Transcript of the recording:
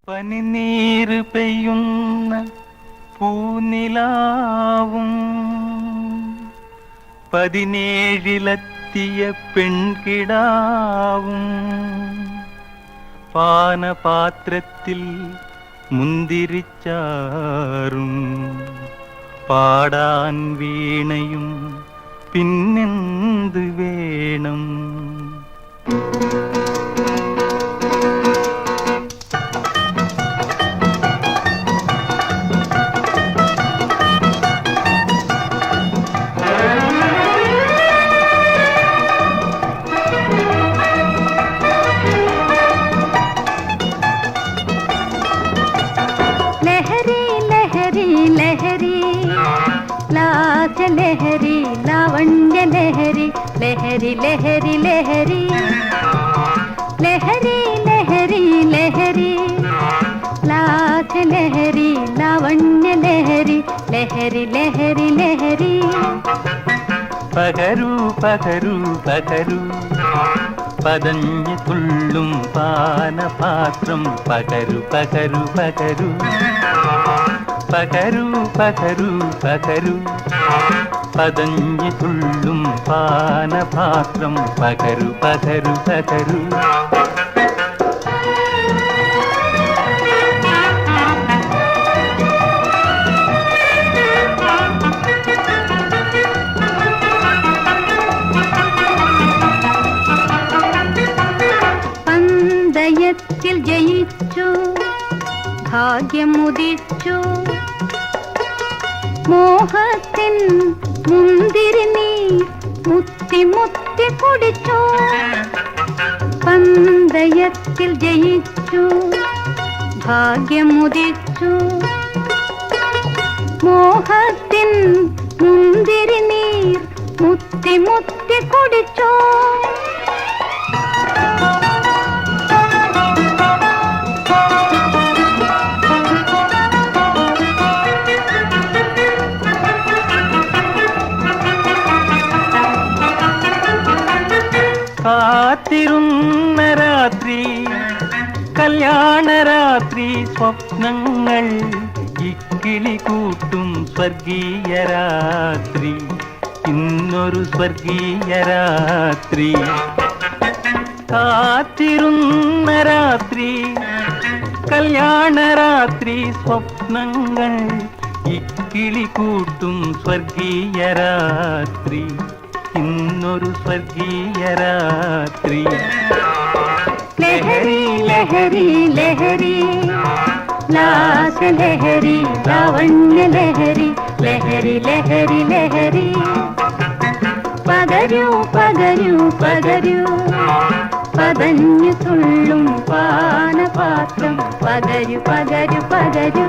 പനിനീര് പെയ്യുന്ന പൂനിലാവും 17-ലെത്തിയ പെൺകിടാവും പാനപാത്രത്തിൽ മുന്തിരിച്ചാറും പാടാൻ വീണയും പിന്നെന്ത് വേണം? ലഹരി ലാവണ്യ ലഹരി ലഹരി ലഹരി ലഹരി ലഹരി ലഹരി ലഹരി ലാജ ലഹരി ലാവണ്യ ലഹരി ലഹരി ലഹരി ലഹരി പകരൂ പകരൂ പകരൂ പതഞ്ഞു തുള്ളും പാനപാത്രം പകരൂ പകരൂ പകരൂ പകരൂ പകരൂ പകരൂ പതഞ്ഞു തുള്ളും പാനപാത്രം പകരൂ പകരൂ പകരൂ പന്തയത്തിൽ ജയിച്ചു ഭാഗ്യമുദിച്ചു മോഹത്തിൻ മുന്തിരി നീ മുത്തി മുത്തി കുടിച്ചു പന്തയത്തിൽ ജയിച്ചു ഭാഗ്യമുദിച്ചു മോഹത്തിൻ മുന്തിരി നീർ മുത്തി മുത്തി കുടിച്ചു കാത്തിരുന്ന രാത്രി കല്യാണരാത്രി സ്വപ്നങ്ങൾ ഇക്കിളി കൂട്ടും സ്വർഗീയ രാത്രി ഇന്നൊരു സ്വർഗീയ രാത്രി കാത്തിരുന്ന രാത്രി കല്യാണരാത്രി സ്വപ്നങ്ങൾ ഇക്കിളി കൂട്ടും സ്വർഗീയ രാത്രി ഇന്നൊരു സ്വർഗീയ രാത്രി ലഹരി ലഹരി ലഹരി ലാസ ലഹരി ലാവണ്യ ലഹരി ലഹരി ലഹരി ലഹരി പകരൂ പകരൂ പകരൂ പതഞ്ഞു തുള്ളും പാനപാത്രം പകരൂ പകരൂ പകരൂ